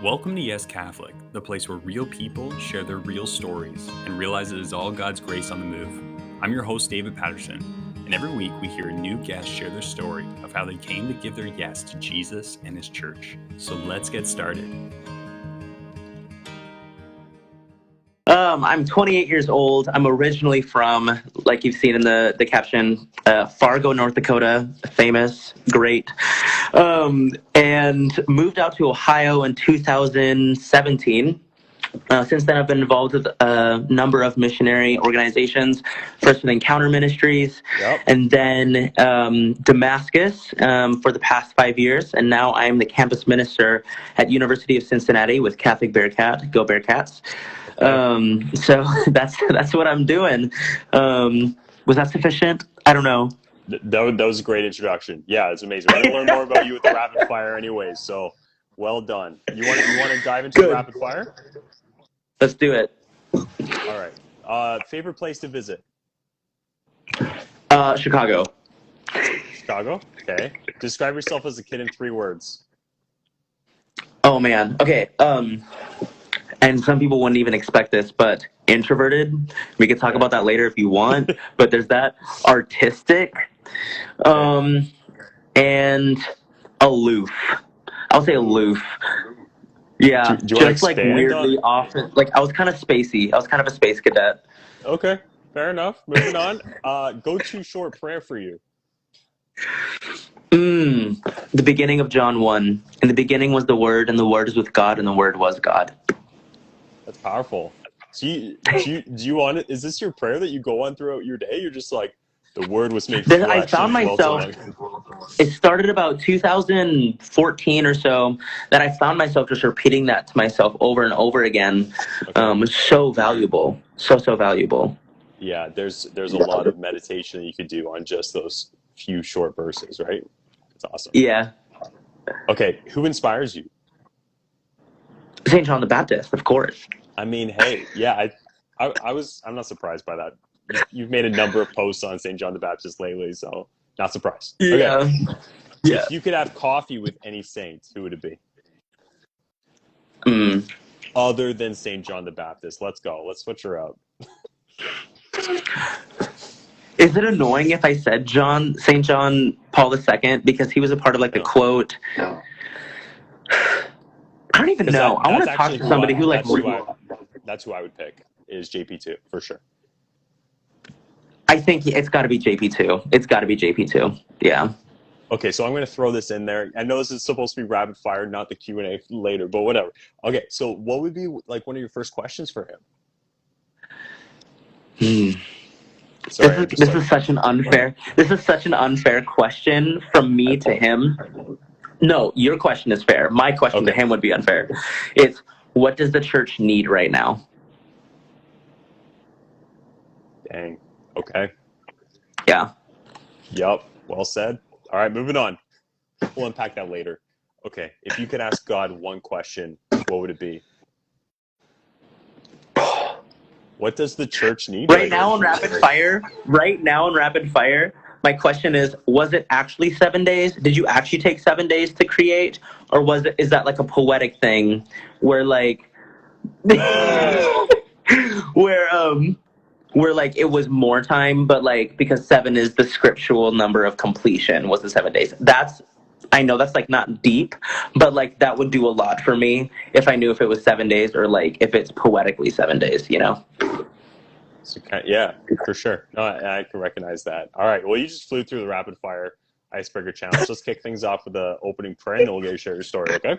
Welcome to Yes Catholic, the place where real people share their real stories and realize it is all God's grace on the move. I'm your host, David Patterson, and every week we hear a new guest share their story of how they came to give their yes to Jesus and His church. So let's get started. I'm 28 years old. I'm originally from, like you've seen in the caption, Fargo, North Dakota, famous, great, and moved out to Ohio in 2017. Since then, I've been involved with a number of missionary organizations, first with Encounter Ministries, and then Damascus for the past 5 years, and now I'm the campus minister at University of Cincinnati with Catholic Bearcat, Go Bearcats. So that's what I'm doing. Was that sufficient? I don't know. That was a great introduction. Yeah, it's amazing. We're going to learn more about you with the rapid fire anyways, so well done. You want to dive into the rapid fire? Let's do it. All right. Favorite place to visit? Chicago. Chicago? Okay. Describe yourself as a kid in 3 words. Oh, man. Okay. And some people wouldn't even expect this, but introverted. We could talk about that later if you want, but there's that. Artistic. And aloof. I'll say aloof. Yeah, do you just like weirdly often. Like I was kind of spacey. I was kind of a space cadet. Okay, fair enough. Moving on. Go-to short prayer for you. The beginning of John 1. In the beginning was the Word, and the Word is with God, and the Word was God. That's powerful. So do you want it? Is this your prayer that you go on throughout your day? You're just like, the Word was made flesh. I found myself. It started about 2014 or so that I found myself just repeating that to myself over and over again. Okay. It's so valuable, so valuable. Yeah, there's a lot of meditation that you could do on just those few short verses, right? It's awesome. Yeah. Okay, who inspires you? St. John the Baptist, of course. I mean, hey, yeah, I'm not surprised by that. You've made a number of posts on St. John the Baptist lately, so not surprised. Yeah. Okay. Yeah. If you could have coffee with any saint, who would it be? Other than St. John the Baptist. Let's go. Let's switch her up. Is it annoying if I said St. John Paul II because he was a part of like the quote? I don't even know. I want to talk to somebody who like. That's who I would pick. Is JP2 for sure. I think it's got to be JP2. It's got to be JP2. Yeah. Okay, so I'm going to throw this in there. I know this is supposed to be rapid fire, not the Q&A later, but whatever. Okay, so what would be like one of your first questions for him? Sorry, this is such an unfair question from me to him. No, your question is fair. My question to him would be unfair. It's, what does the church need right now? Dang. Okay. Yeah. Yep. Well said. All right, moving on. We'll unpack that later. Okay. If you could ask God one question, what would it be? What does the church need? Right now in rapid fire, my question is, was it actually 7 days? Did you actually take 7 days to create? Or is that like a poetic thing where like where like it was more time, but like because 7 is the scriptural number of completion, was the 7 days. I know that's like not deep, but like that would do a lot for me if I knew if it was 7 days or like if it's poetically 7 days, you know? So, yeah, for sure. No, I can recognize that. All right. Well, you just flew through the rapid fire icebreaker challenge. Let's kick things off with the opening prayer, and then we'll get you to share your story. Okay?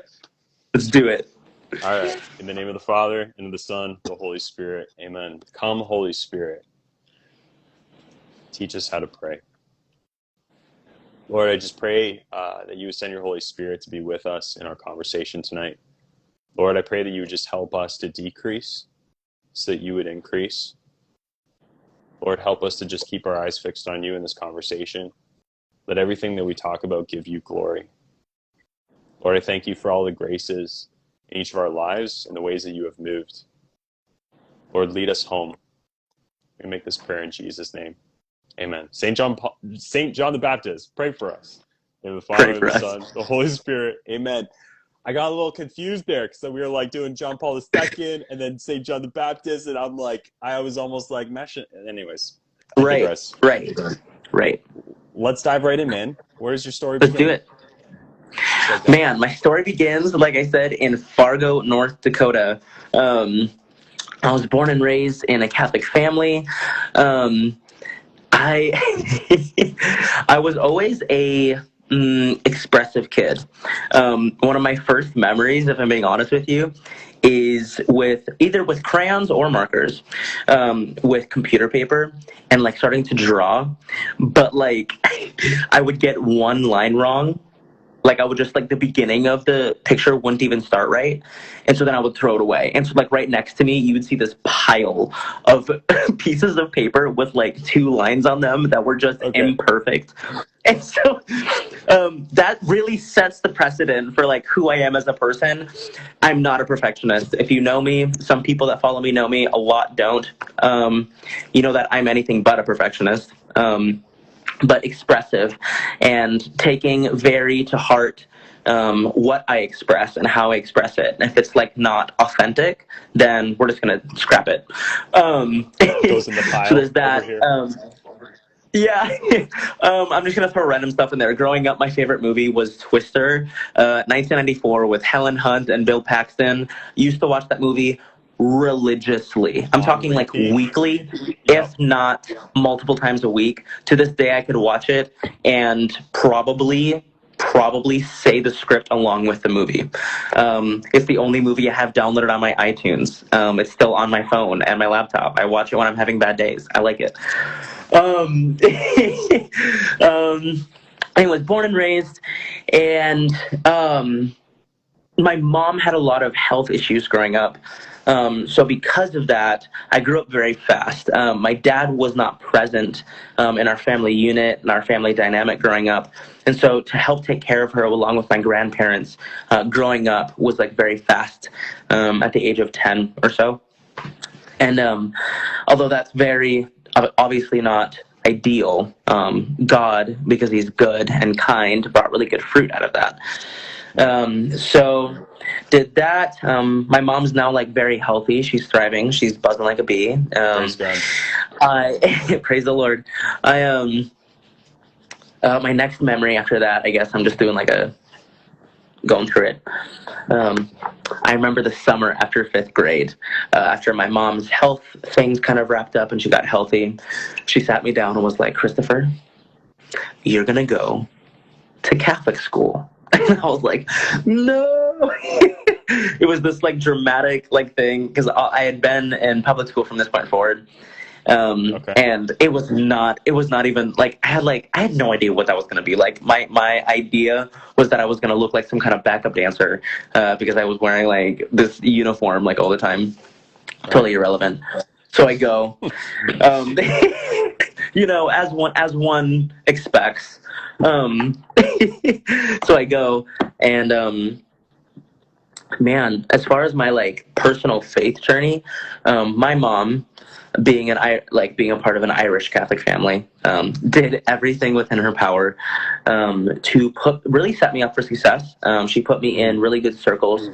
Let's do it. All right. In the name of the Father, and of the Son, the Holy Spirit. Amen. Come, Holy Spirit. Teach us how to pray. Lord, I just pray that you would send your Holy Spirit to be with us in our conversation tonight. Lord, I pray that you would just help us to decrease so that you would increase. Lord, help us to just keep our eyes fixed on you in this conversation. Let everything that we talk about give you glory. Lord, I thank you for all the graces in each of our lives and the ways that you have moved. Lord, lead us home. We make this prayer in Jesus' name. Amen. St. John the Baptist, pray for us. In the Father, and the Son, the Holy Spirit. Amen. I got a little confused there because we were like doing John Paul II and then St. John the Baptist, and I'm like, I was almost like meshing. Anyways, I digress. Right. Let's dive right in, man. Where does your story Let's begin? do it. Man, my story begins, like I said, in Fargo, North Dakota. I was born and raised in a Catholic family. I I was always a expressive kid. One of my first memories, if I'm being honest with you, is either with crayons or markers, with computer paper, and like starting to draw, but like I would get one line wrong. Like I would just like the beginning of the picture wouldn't even start right. And so then I would throw it away. And so like right next to me, you would see this pile of pieces of paper with like 2 lines on them that were just imperfect. And so that really sets the precedent for like who I am as a person. I'm not a perfectionist. If you know me, some people that follow me know me, a lot don't. You know that I'm anything but a perfectionist. But expressive and taking very to heart what I express and how I express it. And if it's like not authentic, then we're just gonna scrap it. Goes in the pile. So there's that. Yeah, I'm just gonna throw random stuff in there. Growing up, my favorite movie was Twister, 1994, with Helen Hunt and Bill Paxton. Used to watch that movie religiously. I'm talking like weekly, if not multiple times a week. To this day, I could watch it and probably say the script along with the movie. It's the only movie I have downloaded on my iTunes. It's still on my phone and my laptop. I watch it when I'm having bad days. I like it. Anyways, born and raised, and my mom had a lot of health issues growing up. So because of that, I grew up very fast. My dad was not present in our family unit and our family dynamic growing up. And so to help take care of her along with my grandparents growing up was like very fast at the age of 10 or so. And although that's very obviously not ideal, God, because he's good and kind, brought really good fruit out of that. So did that. My mom's now like very healthy. She's thriving. She's buzzing like a bee. Praise God. Praise the Lord. My next memory after that, I guess I'm just doing like going through it. I remember the summer after 5th grade, after my mom's health things kind of wrapped up and she got healthy, she sat me down and was like, Christopher, you're going to go to Catholic school. And I was like, no. It was this like dramatic like thing because I had been in public school from this point forward. And it was not even like I had no idea what that was going to be like. My idea was that I was going to look like some kind of backup dancer because I was wearing like this uniform like all the time. Totally irrelevant. So I go, you know, as one expects. So I go and man, as far as my like personal faith journey, my mom, being a part of an Irish Catholic family, did everything within her power to really set me up for success. She put me in really good circles.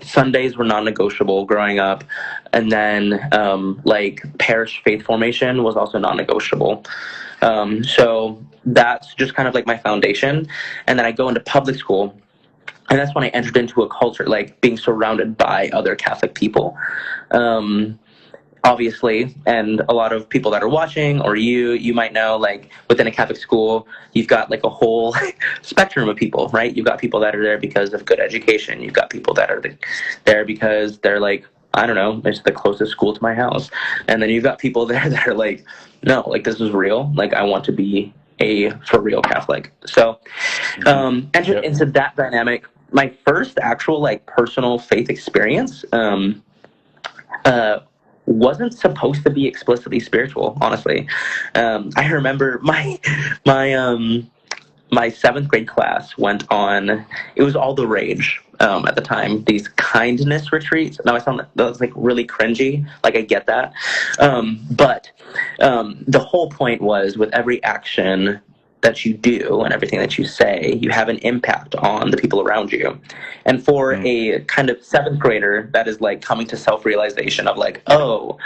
Sundays were non-negotiable growing up, and then like parish faith formation was also non-negotiable. So that's just kind of like my foundation. And then I go into public school. And that's when I entered into a culture, like being surrounded by other Catholic people. Obviously, and a lot of people that are watching, or you might know, like within a Catholic school, you've got like a whole spectrum of people, right? You've got people that are there because of good education. You've got people that are there because they're like, I don't know, it's the closest school to my house. And then you've got people there that are like, no, like this is real. Like I want to be a for real Catholic. So entered into that dynamic. My first actual like personal faith experience wasn't supposed to be explicitly spiritual, honestly. I remember my 7th grade class went on, it was all the rage at the time, these kindness retreats. Now I sound that was like really cringy, like I get that. But the whole point was with every action, that you do and everything that you say, you have an impact on the people around you. And for a kind of seventh grader that is like coming to self-realization of like, oh,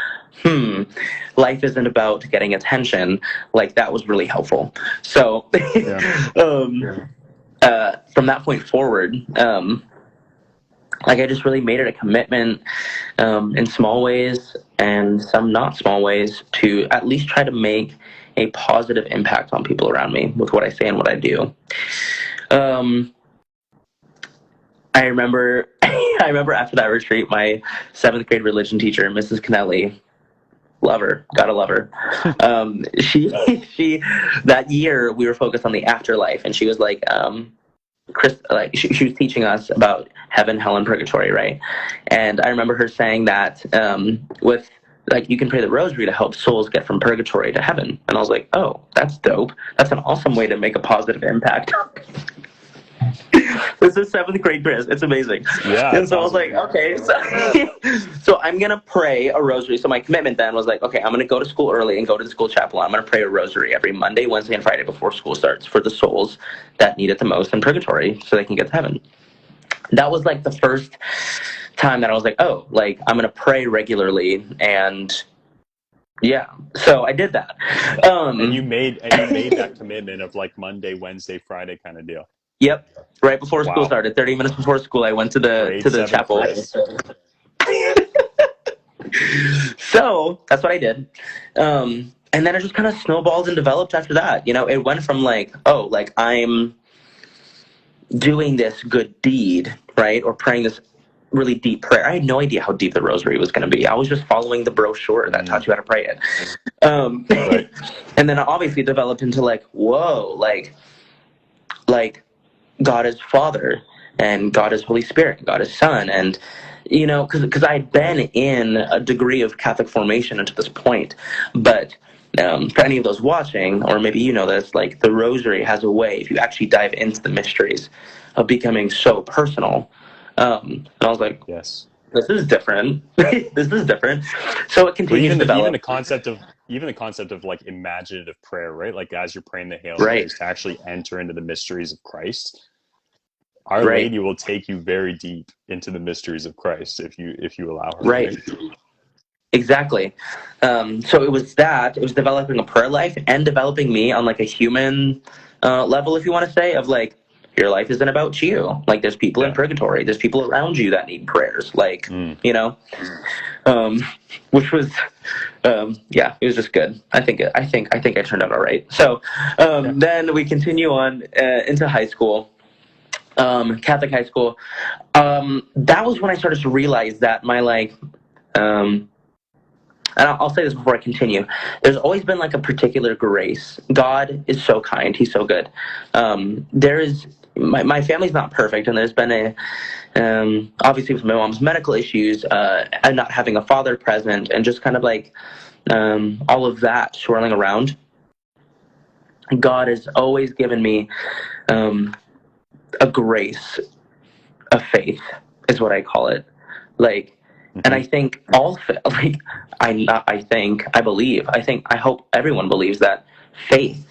life isn't about getting attention, like that was really helpful. So from that point forward, like I just really made it a commitment in small ways and some not small ways to at least try to make a positive impact on people around me with what I say and what I do. I remember after that retreat, my 7th grade religion teacher, Mrs. Kennelly, love her, gotta love her. She that year we were focused on the afterlife, and she was like, she was teaching us about heaven, hell, and purgatory, right? And I remember her saying that with like you can pray the rosary to help souls get from purgatory to heaven. And I was like, oh, that's dope. That's an awesome way to make a positive impact. This is 7th grade Chris. It's amazing. Yeah. And so I was like, okay, so I'm going to pray a rosary. So my commitment then was like, okay, I'm going to go to school early and go to the school chapel. I'm going to pray a rosary every Monday, Wednesday, and Friday before school starts for the souls that need it the most in purgatory so they can get to heaven. That was like the first time that I was like, oh, like I'm going to pray regularly. And yeah, so I did that. And you made that commitment of like Monday, Wednesday, Friday kind of deal. Yep. Right before school started, 30 minutes before school, I went to the chapel. So that's what I did. And then it just kind of snowballed and developed after that. You know, it went from like, oh, like I'm doing this good deed, right? Or praying this really deep prayer. I had no idea how deep the rosary was going to be. I was just following the brochure that taught you how to pray it. Right. And then it obviously developed into like, whoa, like God is Father, and God is Holy Spirit, God is Son, and you know, because I'd been in a degree of Catholic formation until this point, but for any of those watching, or maybe you know this, like the Rosary has a way, if you actually dive into the mysteries, of becoming so personal. And I was like, yes, this is different. This is different. So it continues to develop. Even the concept of like imaginative prayer, right? Like as you're praying the Hail Marys to actually enter into the mysteries of Christ, Our Lady will take you very deep into the mysteries of Christ if you allow her. Right. Exactly. So it was developing a prayer life and developing me on like a human level, if you want to say, of like, your life isn't about you. Like there's people in purgatory. There's people around you that need prayers. Like, you know, which was, it was just good. I think I turned out all right. So then we continue on into high school, Catholic high school. That was when I started to realize that my like, and I'll say this before I continue. There's always been like a particular grace. God is so kind. He's so good. There is, my family's not perfect, and there's been obviously with my mom's medical issues, and not having a father present, and just kind of like all of that swirling around. God has always given me a grace of faith, is what I call it. Like, and I think I hope everyone believes that faith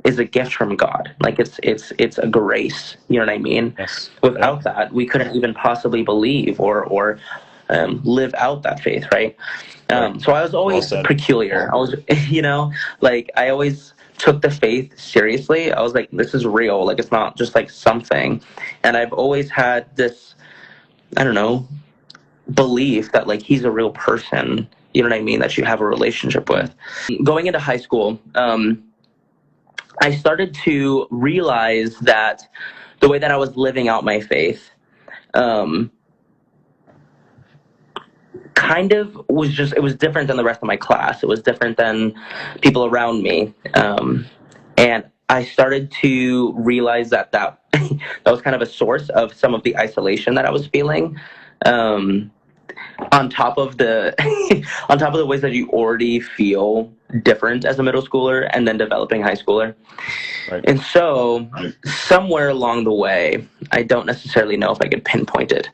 is a gift from God. Like it's a grace. You know what I mean? Yes. Without that, we couldn't even possibly believe or live out that faith, right? So I was always peculiar. I was, you know, like I always took the faith seriously. I was like, this is real. Like it's not just like something. And I've always had this, I don't know, belief that like he's a real person. You know what I mean? That you have a relationship with. Going into high school, I started to realize that the way that I was living out my faith kind of it was different than the rest of my class. It was different than people around me. And I started to realize that was kind of a source of some of the isolation that I was feeling. On top of the ways that you already feel different as a middle schooler and then developing high schooler. Right. And so somewhere along the way, I don't necessarily know if I could pinpoint it.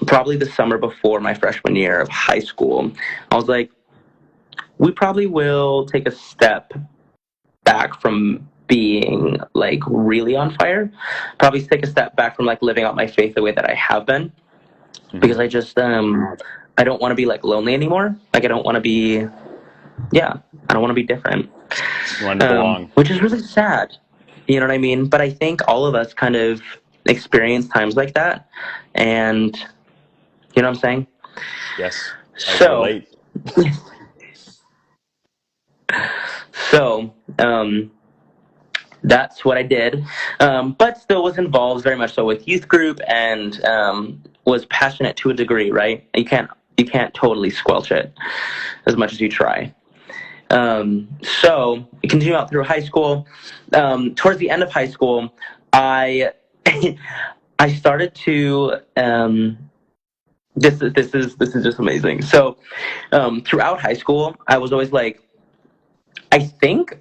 Probably the summer before my freshman year of high school, I was like, we probably will take a step back from being like really on fire. Probably take a step back from like living out my faith the way that I have been, because I just I don't want to be like lonely anymore. Like I don't want to be, I don't want to be different. You want to belong, which is really sad. You know what I mean? But I think all of us kind of experience times like that, and you know what I'm saying? Yes. So, that's what I did, but still was involved very much so with youth group, and was passionate to a degree. Right? You can't totally squelch it as much as you try. So we continue out through high school. Towards the end of high school, I I started to this is just amazing. So throughout high school, I was always like, I think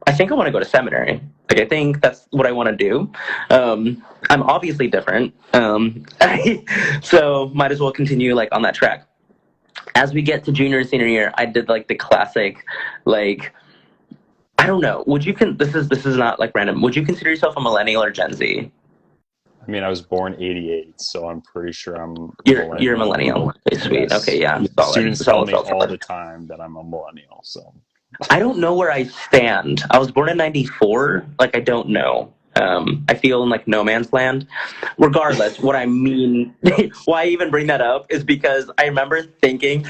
I want to go to seminary. Like I think that's what I want to do. I'm obviously different, so might as well continue like on that track. As we get to junior and senior year, I did like the classic, like, I don't know. This is not like random. Would you consider yourself a millennial or Gen Z? I mean, I was born 88, so I'm pretty sure I'm You're a millennial. Okay, sweet. Yes. Okay, yeah. Students tell me all the time that I'm a millennial, so. I don't know where I stand. I was born in 94. Like, I don't know. I feel in like no man's land. Regardless, what I mean, why I even bring that up is because I remember thinking,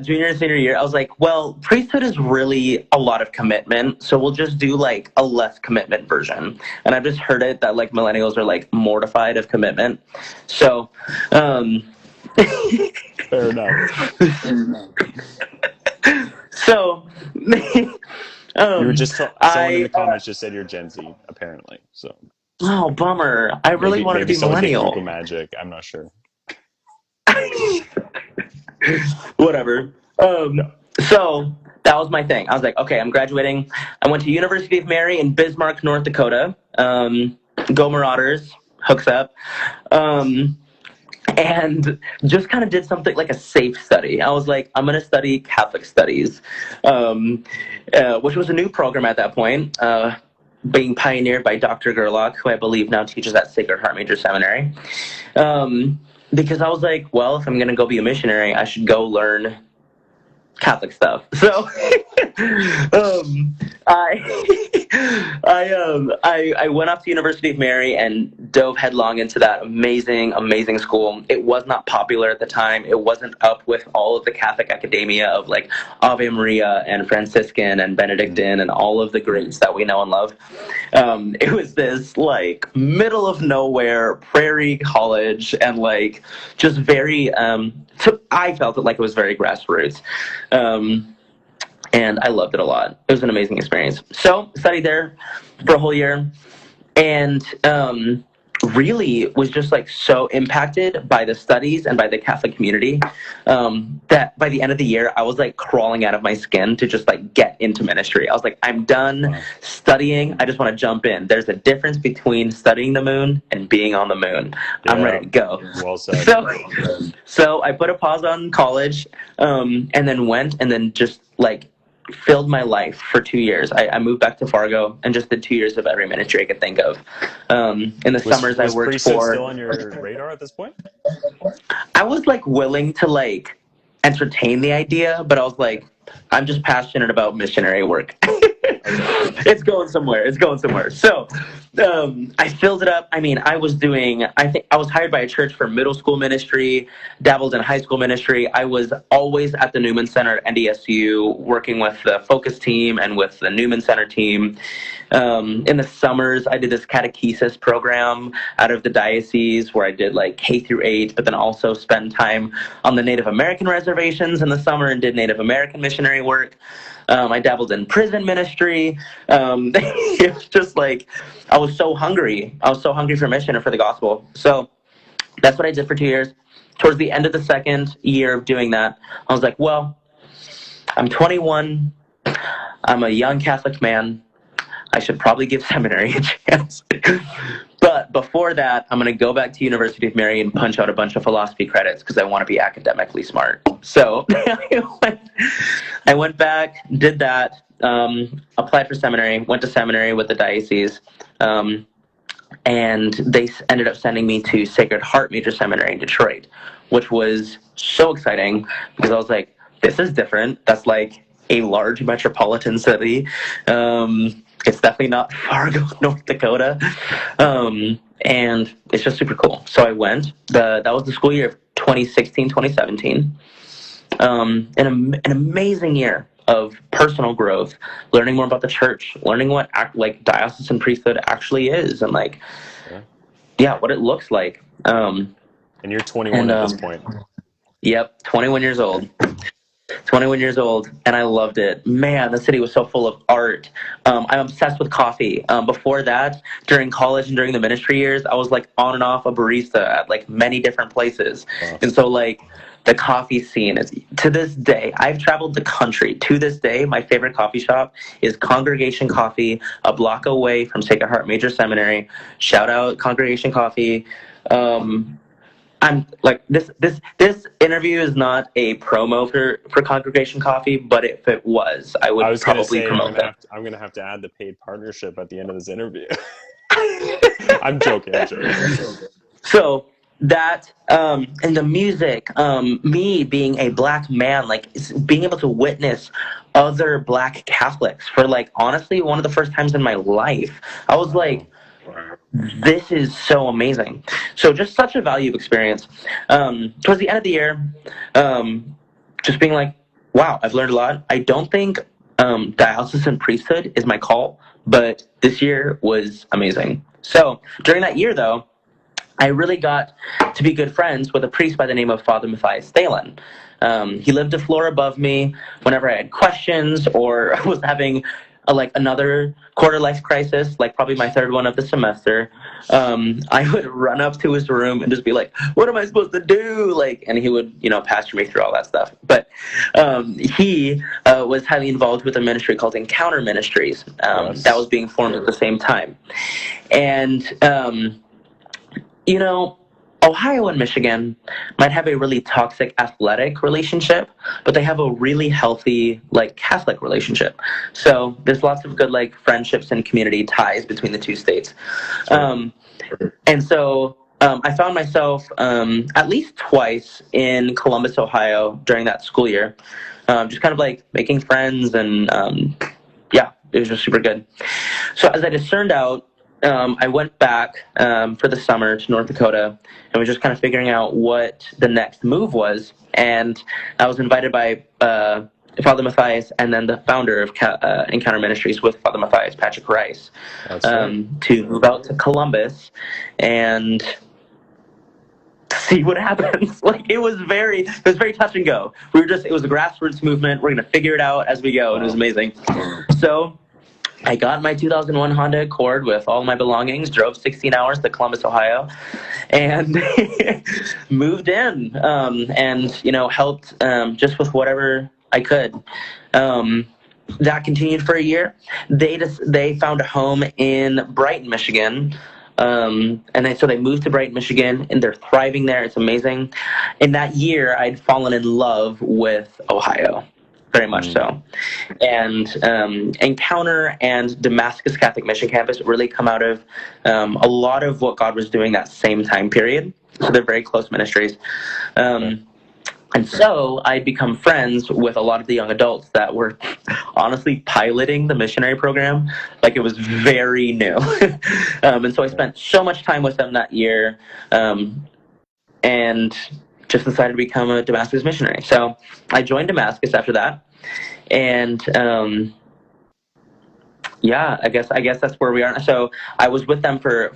junior and senior year, I was like, well, priesthood is really a lot of commitment, so we'll just do like a less commitment version. And I've just heard it that like millennials are like mortified of commitment. So, fair enough. So, you were just someone in the comments just said you're Gen Z, apparently. So. Oh, bummer! I really want to be millennial. Magic. I'm not sure. Whatever. So that was my thing. I was like, okay, I'm graduating. I went to University of Mary in Bismarck, North Dakota. Go Marauders! Hooks up. And just kind of did something like a safe study. I was like, I'm going to study Catholic studies, which was a new program at that point, being pioneered by Dr. Gerlach, who I believe now teaches at Sacred Heart Major Seminary. Because I was like, well, if I'm going to go be a missionary, I should go learn Catholic stuff. So I went off to University of Mary and dove headlong into that amazing school. It was not popular at the time. It wasn't up with all of the Catholic academia of like Ave Maria and Franciscan and Benedictine and all of the greats that we know and love. It was this like middle of nowhere prairie college, and like just very so I felt it like it was very grassroots. And I loved it a lot. It was an amazing experience. So studied there for a whole year, and really was just like so impacted by the studies and by the Catholic community that by the end of the year, I was like crawling out of my skin to just like get into ministry. I was like, I'm done studying. I just want to jump in. There's a difference between studying the moon and being on the moon. Yeah, I'm ready to go. Well said. So I put a pause on college, and then went and then just like filled my life for 2 years. I moved back to Fargo and just did 2 years of every ministry I could think of. In the summers I worked for. Still on your radar at this point? I was like willing to like entertain the idea, but I was like, I'm just passionate about missionary work. It's going somewhere. So I filled it up. I mean, I think I was hired by a church for middle school ministry, dabbled in high school ministry. I was always at the Newman Center at NDSU, working with the Focus team and with the Newman Center team. In the summers, I did this catechesis program out of the diocese where I did like K through 8, but then also spent time on the Native American reservations in the summer and did Native American missionary work. I dabbled in prison ministry. It was just like, I was so hungry. I was so hungry for mission and for the gospel. So that's what I did for 2 years. Towards the end of the second year of doing that, I was like, well, I'm 21. I'm a young Catholic man. I should probably give seminary a chance. But before that, I'm going to go back to University of Mary and punch out a bunch of philosophy credits because I want to be academically smart. So I went back, did that, applied for seminary, went to seminary with the diocese, and they ended up sending me to Sacred Heart Major Seminary in Detroit, which was so exciting because I was like, this is different. That's like a large metropolitan city. It's definitely not Fargo, North Dakota. And it's just super cool. So I went. That was the school year of 2016, 2017. An amazing year of personal growth, learning more about the church, learning what diocesan priesthood actually is, and what it looks like. And you're 21 at this point. Yep, 21 years old. 21 years old, and I loved it. Man, the city was so full of art. I'm obsessed with coffee. Before that, during college and during the ministry years, I was like on and off a barista at like many different places. Wow. And so like the coffee scene is, to this day, I've traveled the country. To this day, my favorite coffee shop is Congregation Coffee, a block away from Sacred Heart Major Seminary. Shout out Congregation Coffee. I'm like this interview is not a promo for Congregation Coffee, but if it was, I would probably promote that. I'm gonna have to add the paid partnership at the end of this interview. I'm joking. So that and the music, me being a black man, like being able to witness other black Catholics for like honestly one of the first times in my life, I was like, this is so amazing. So just such a valuable experience. Towards the end of the year, just being like, wow, I've learned a lot. I don't think diocesan priesthood is my call, but this year was amazing. So during that year, though, I really got to be good friends with a priest by the name of Father Matthias Thalen. He lived a floor above me. Whenever I had questions or was having another quarter life crisis, like probably my third one of the semester, I would run up to his room and just be like, what am I supposed to do? And he would, pastor me through all that stuff. But he was highly involved with a ministry called Encounter Ministries that was being formed at the same time. And, Ohio and Michigan might have a really toxic athletic relationship, but they have a really healthy, Catholic relationship. So there's lots of good, friendships and community ties between the two states. And so I found myself at least twice in Columbus, Ohio during that school year, just kind of, making friends, and, it was just super good. So as I discerned out, I went back for the summer to North Dakota and was just kind of figuring out what the next move was. And I was invited by Father Matthias and then the founder of Encounter Ministries with Father Matthias, Patrick Rice, to move out to Columbus and see what happens. It was very touch and go. It was a grassroots movement. We're going to figure it out as we go. And it was amazing. So I got my 2001 Honda Accord with all my belongings, drove 16 hours to Columbus, Ohio, and moved in, and, helped just with whatever I could. That continued for a year. They found a home in Brighton, Michigan, and so they moved to Brighton, Michigan, and they're thriving there. It's amazing. In that year, I'd fallen in love with Ohio. Very much so. And Encounter and Damascus Catholic Mission Campus really come out of a lot of what God was doing that same time period. So they're very close ministries. And so I'd become friends with a lot of the young adults that were honestly piloting the missionary program. It was very new. And so I spent so much time with them that year, and just decided to become a Damascus missionary. So I joined Damascus after that. And I guess that's where we are. So I was with them for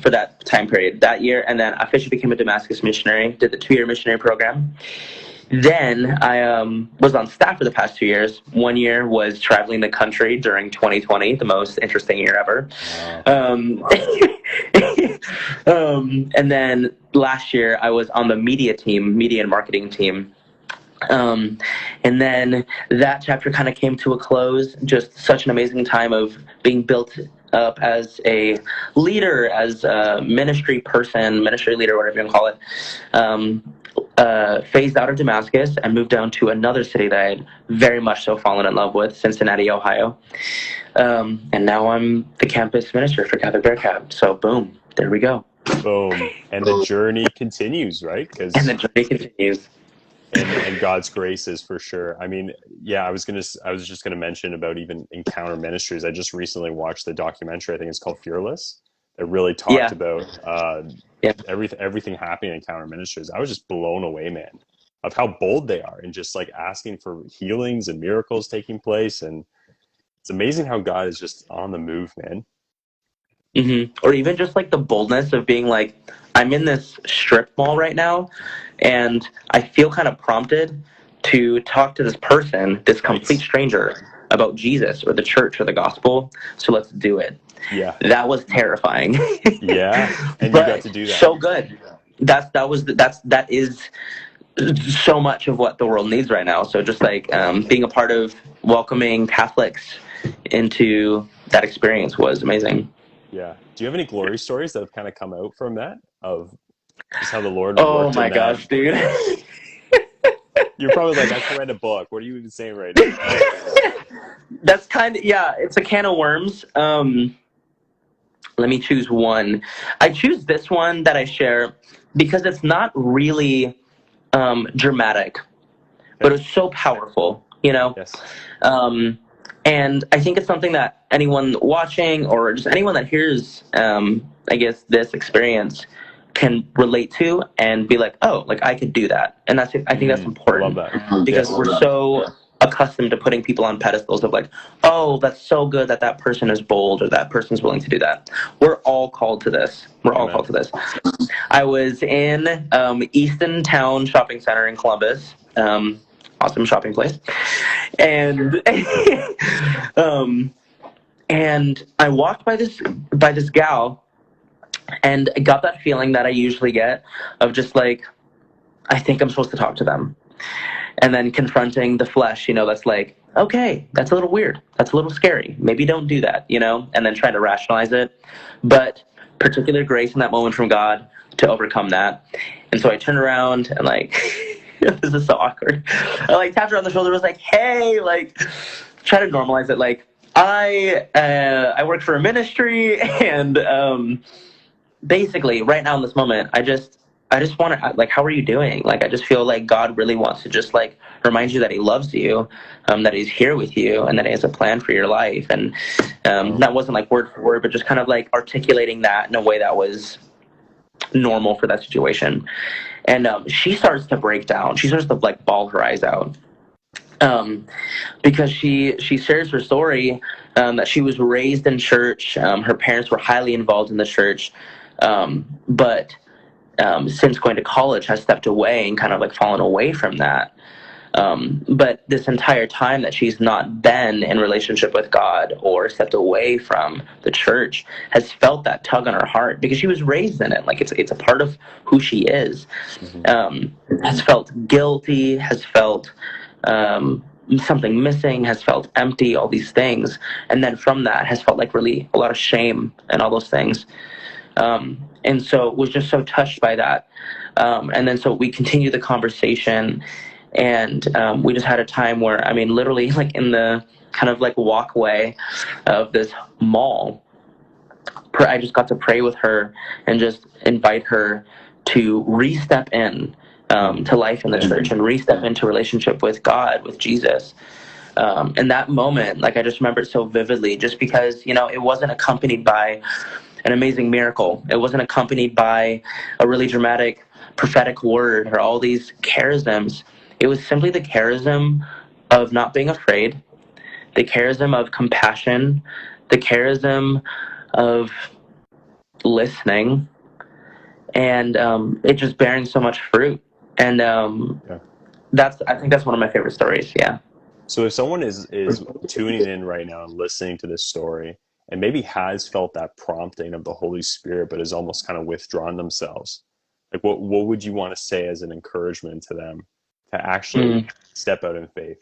that time period that year, and then officially became a Damascus missionary, did the 2-year missionary program. Then I was on staff for the past 2 years. 1 year was traveling the country during 2020, the most interesting year ever. And then last year I was on the media and marketing team. And then that chapter kind of came to a close. Just such an amazing time of being built up as a leader, as a ministry person, ministry leader, whatever you want to call it. phased out of Damascus and moved down to another city that I had very much so fallen in love with, Cincinnati, Ohio. And now I'm the campus minister for Catholic Bear Cab. So boom, there we go. Boom. And the journey continues, right? And the journey continues. And God's grace is for sure. I mean, yeah, I was just gonna mention about even Encounter Ministries. I just recently watched the documentary. I think it's called Fearless. It really talked about everything happening in Encounter Ministries. I was just blown away, man, of how bold they are and just like asking for healings and miracles taking place. And it's amazing how God is just on the move, man. Mm-hmm. Or even just like the boldness of being like, I'm in this strip mall right now, and I feel kind of prompted to talk to this person, this complete stranger, about Jesus or the church or the gospel. So let's do it. Yeah, that was terrifying. Yeah, and you got to do that. So good. That is so much of what the world needs right now. So just like being a part of welcoming Catholics into that experience was amazing. Yeah. Do you have any glory stories that have kind of come out from that, of just how the Lord Oh worked my in gosh, dude. You're probably like, I can write a book. What are you even saying right now? That's kind of, yeah, it's a can of worms. Let me choose one. I choose this one that I share because it's not really dramatic, but it's so powerful, you know? Yes. And I think it's something that anyone watching or just anyone that hears, I guess, this experience can relate to and be like, oh, like I could do that. And I think that's important. I love that. Because we're so accustomed to putting people on pedestals of like, oh, that's so good that that person is bold or that person's willing to do that. We're all called to this. We're all called to this. I was in Easton Town Shopping Center in Columbus. Awesome shopping place. And and I walked by this gal, and I got that feeling that I usually get of just like, I think I'm supposed to talk to them. And then confronting the flesh, you know, that's like, okay, that's a little weird. That's a little scary. Maybe don't do that, you know, and then trying to rationalize it. But particular grace in that moment from God to overcome that. And so I turned around and like, this is so awkward. I like tapped her on the shoulder, was like, hey, like, try to normalize it. Like, I work for a ministry, and basically right now in this moment, I just want to, like, how are you doing? Like, I just feel like God really wants to just like remind you that he loves you, that he's here with you, and that he has a plan for your life. And that wasn't like word for word, but just kind of like articulating that in a way that was normal for that situation. And she starts to break down. She starts to like bawl her eyes out. Because she shares her story, that she was raised in church. Her parents were highly involved in the church, but since going to college has stepped away and kind of like fallen away from that. But this entire time that she's not been in relationship with God or stepped away from the church has felt that tug on her heart because she was raised in it. Like it's a part of who she is. Has felt guilty, has felt something missing, has felt empty, all these things. And then from that has felt like really a lot of shame and all those things. And so was just so touched by that. And then so we continued the conversation, and we just had a time where, I mean, literally like in the kind of like walkway of this mall, I just got to pray with her and just invite her to re-step in to life in the church and re-step into relationship with God, with Jesus. And that moment, like I just remember it so vividly, just because, you know, it wasn't accompanied by an amazing miracle. It wasn't accompanied by a really dramatic prophetic word or all these charisms. It was simply the charism of not being afraid, the charism of compassion, the charism of listening, and it just bearing so much fruit. And I think that's one of my favorite stories. Yeah. So if someone is tuning in right now and listening to this story and maybe has felt that prompting of the Holy Spirit, but has almost kind of withdrawn themselves, like what would you want to say as an encouragement to them to actually step out in faith?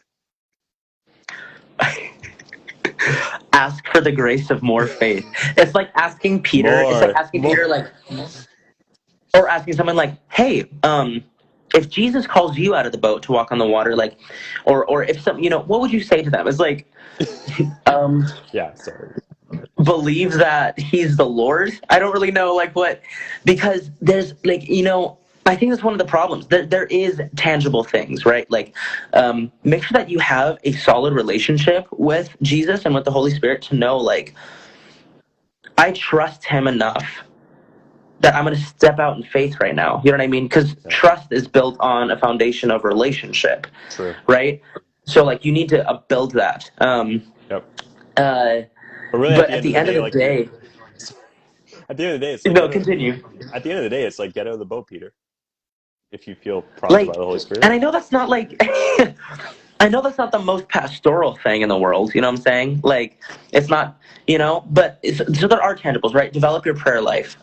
Ask for the grace of more faith. It's like asking Peter. It's like asking Peter, like, or asking someone like, hey, if Jesus calls you out of the boat to walk on the water, like, or if some, what would you say to them? It's like, Yeah, sorry. believe that he's the Lord. I don't really know, like, what, because there's, like, I think that's one of the problems. There is tangible things, right? Like, make sure that you have a solid relationship with Jesus and with the Holy Spirit to know, like, I trust him enough that I'm going to step out in faith right now. You know what I mean? Because trust is built on a foundation of relationship. True. Right? So, like, you need to build that. Yep. But really, at the end of the day, at the end of the day, it's like, no, continue. At the end of the day, it's like, get out of the boat, Peter. If you feel prompted Like, by the Holy Spirit. And I know that's not like, I know that's not the most pastoral thing in the world. You know what I'm saying? Like, it's not, but so there are tangibles, right? Develop your prayer life.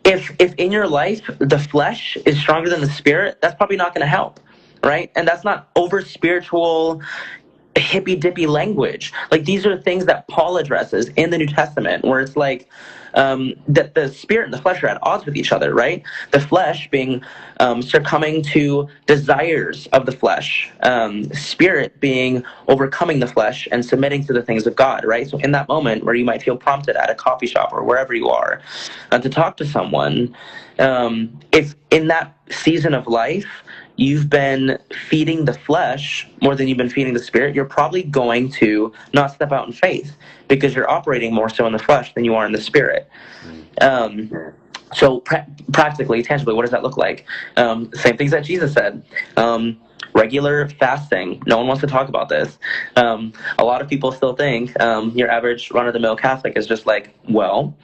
If in your life the flesh is stronger than the spirit, that's probably not going to help, right? And that's not over spiritual, hippy dippy language. Like, these are things that Paul addresses in the New Testament, where it's like that the spirit and the flesh are at odds with each other, right? The flesh being succumbing to desires of the flesh, spirit being overcoming the flesh and submitting to the things of God, right? So in that moment where you might feel prompted at a coffee shop or wherever you are to talk to someone, if in that season of life you've been feeding the flesh more than you've been feeding the spirit, you're probably going to not step out in faith because you're operating more so in the flesh than you are in the spirit. So practically, tangibly, what does that look like? Same things that Jesus said. Regular fasting. No one wants to talk about this. A lot of people still think your average run-of-the-mill Catholic is just like, well,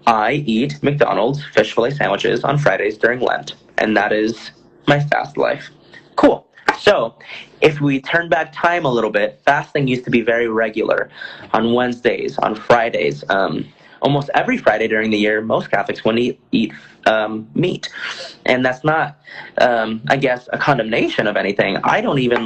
I eat McDonald's fish fillet sandwiches on Fridays during Lent, and that is my fast life. Cool. So if we turn back time a little bit, fasting used to be very regular on Wednesdays, on Fridays. Almost every Friday during the year, most Catholics wouldn't eat meat. And that's not, I guess, a condemnation of anything. I don't even,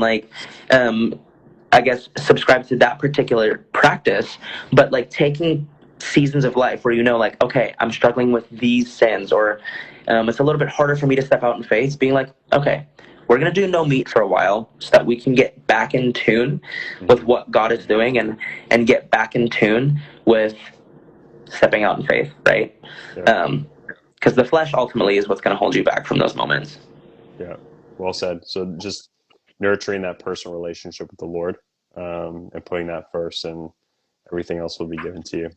subscribe to that particular practice, but, like, taking seasons of life where like, okay, I'm struggling with these sins, or it's a little bit harder for me to step out in faith, being like, okay, we're going to do no meat for a while so that we can get back in tune with what God is doing and get back in tune with stepping out in faith, right? Because the flesh ultimately is what's going to hold you back from those moments. Yeah, well said. So just nurturing that personal relationship with the Lord and putting that first, and everything else will be given to you.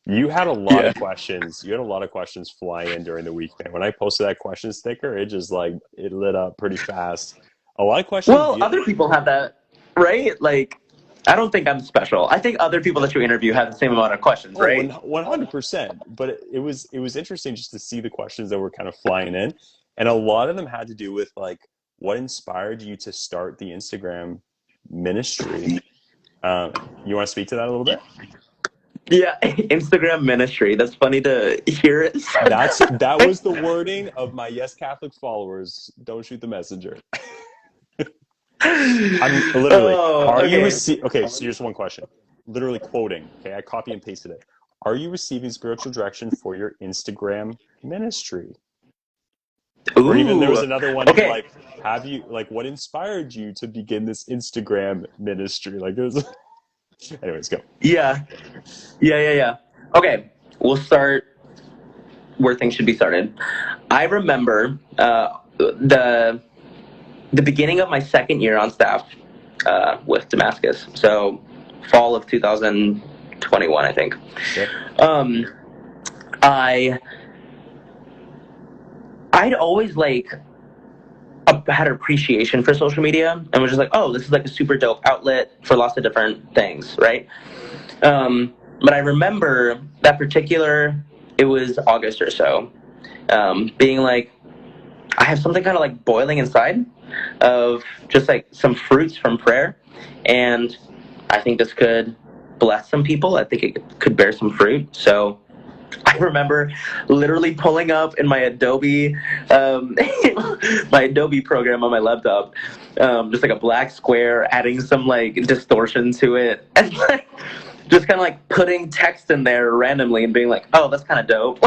You had a lot of questions. You had a lot of questions fly in during the week, man. When I posted that question sticker, it just it lit up pretty fast. A lot of questions. Well, other people have that, right? Like, I don't think I'm special. I think other people that you interview have the same amount of questions, right? 100%. But it was interesting just to see the questions that were kind of flying in, and a lot of them had to do with, like, what inspired you to start the Instagram ministry. You want to speak to that a little bit? Yeah, Instagram ministry. That's funny to hear it. That was the wording of my Yes Catholic followers. Don't shoot the messenger. I'm literally. Okay, so here's one question. Literally quoting. Okay, I copy and pasted it. Are you receiving spiritual direction for your Instagram ministry? Ooh. Or even there was another one. Okay. Like, have you, like, what inspired you to begin this Instagram ministry? Like, it was. Anyways, go. Yeah. Okay, we'll start where things should be started. I remember the beginning of my second year on staff with Damascus. So fall of 2021, I think. Yep. I'd always had an appreciation for social media and was just like, oh, this is like a super dope outlet for lots of different things, right? But I remember that it was August or so, being like, I have something kind of like boiling inside of just like some fruits from prayer, and I think this could bless some people. I think it could bear some fruit. So I remember literally pulling up in my Adobe program on my laptop, just like a black square, adding some like distortion to it, and like just kind of like putting text in there randomly and being like, oh, that's kind of dope.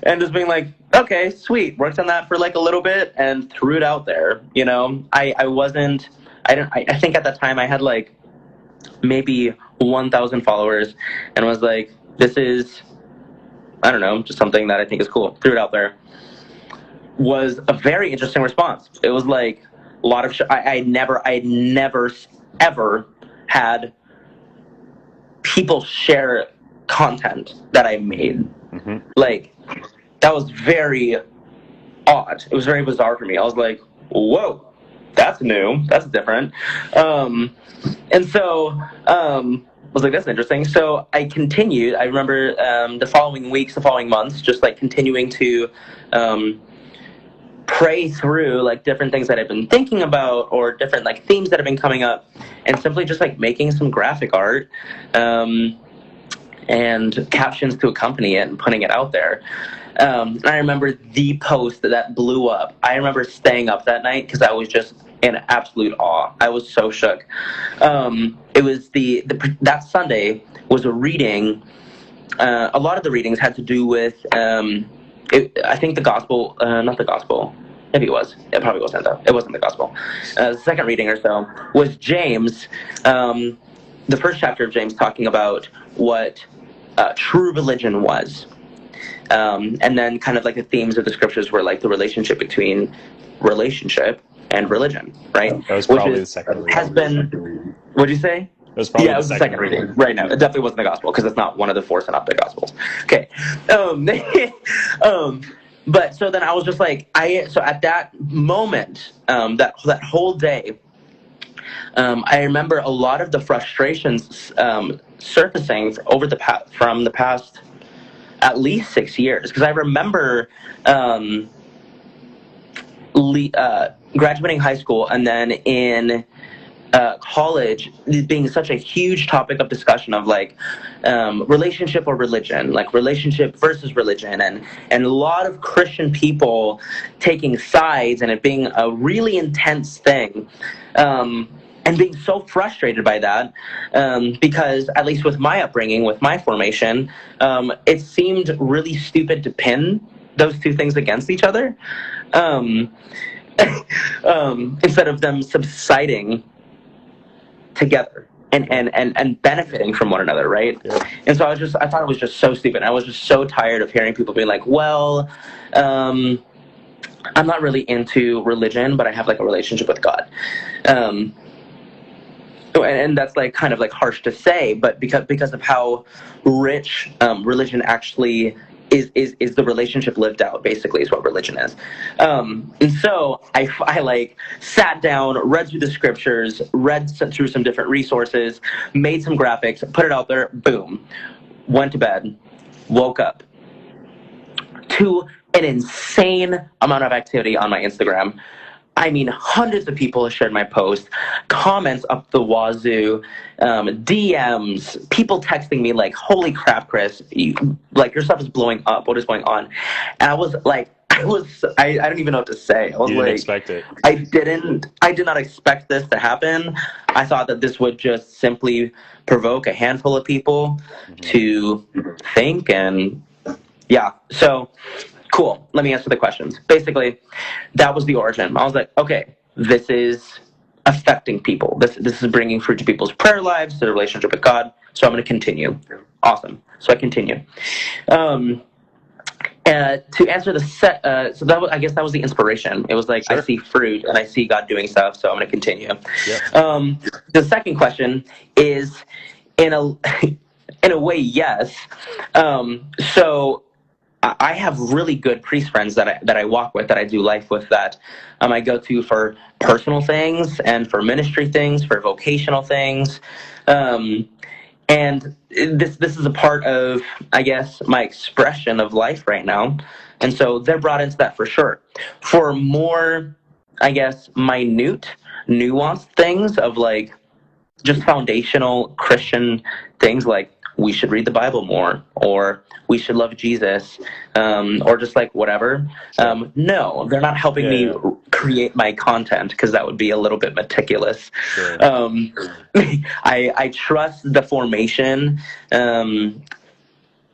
And just being like, okay, sweet. Worked on that for like a little bit and threw it out there. You know, I think at that time I had like maybe 1,000 followers and was like, this is, I don't know, just something that I think is cool. Threw it out there. Was a very interesting response. It was like a lot of I never ever had people share content that I made. Mm-hmm. Like, that was very odd. It was very bizarre for me. I was like, whoa, that's new. That's different. And so I was like, that's interesting. So I continued. I remember the following weeks, the following months, just like continuing to pray through like different things that I've been thinking about or different like themes that have been coming up, and simply just like making some graphic art and captions to accompany it and putting it out there. And I remember the post that blew up. I remember staying up that night because I was just in absolute awe. I was so shook. It was that Sunday was a reading. A lot of the readings had to do with I think the gospel, not the gospel. Maybe it was. It probably wasn't though. It wasn't the gospel. The second reading or so was James, the first chapter of James, talking about what true religion was. And then kind of like the themes of the scriptures were like the relationship between relationship and religion, right? That was probably the second reading. Has been, what'd you say? It was probably it was the second reading. Right now, it definitely wasn't the gospel because it's not one of the four synoptic gospels. Okay. But so then I was just like, so at that moment, that whole day, I remember a lot of the frustrations surfacing from the past at least 6 years, because I remember graduating high school and then in college being such a huge topic of discussion of like relationship or religion, like relationship versus religion, and a lot of Christian people taking sides and it being a really intense thing. And being so frustrated by that, because at least with my upbringing, with my formation, it seemed really stupid to pin those two things against each other, instead of them subsiding together and benefiting from one another, right? Yeah. And so I thought it was just so stupid. I was just so tired of hearing people being like, well, I'm not really into religion, but I have like a relationship with God. And that's like kind of like harsh to say, but because of how rich religion actually is the relationship lived out, basically, is what religion is. And so I like sat down, read through the scriptures, read through some different resources, made some graphics, put it out there, boom, went to bed, woke up to an insane amount of activity on my Instagram. I mean, hundreds of people have shared my post, comments up the wazoo, DMs, people texting me like, holy crap, Chris, your stuff is blowing up. What is going on? And I was like, I don't even know what to say. I was you didn't expect it. I did not expect this to happen. I thought that this would just simply provoke a handful of people to think, and yeah. So cool. Let me answer the questions. Basically, that was the origin. I was like, okay, this is affecting people. This is bringing fruit to people's prayer lives, their relationship with God. So I'm going to continue. Awesome. So I continue. To answer I guess that was the inspiration. It was like, sure. I see fruit and I see God doing stuff, so I'm going to continue. Yeah. The second question is, in a way, yes. So I have really good priest friends that I walk with, that I do life with, that I go to for personal things and for ministry things, for vocational things. And this is a part of, I guess, my expression of life right now. And so they're brought into that for sure. For more, I guess, minute, nuanced things of like just foundational Christian things, like we should read the Bible more, or we should love Jesus, or just like whatever. No, they're not helping me create my content, because that would be a little bit meticulous. Sure. I trust the formation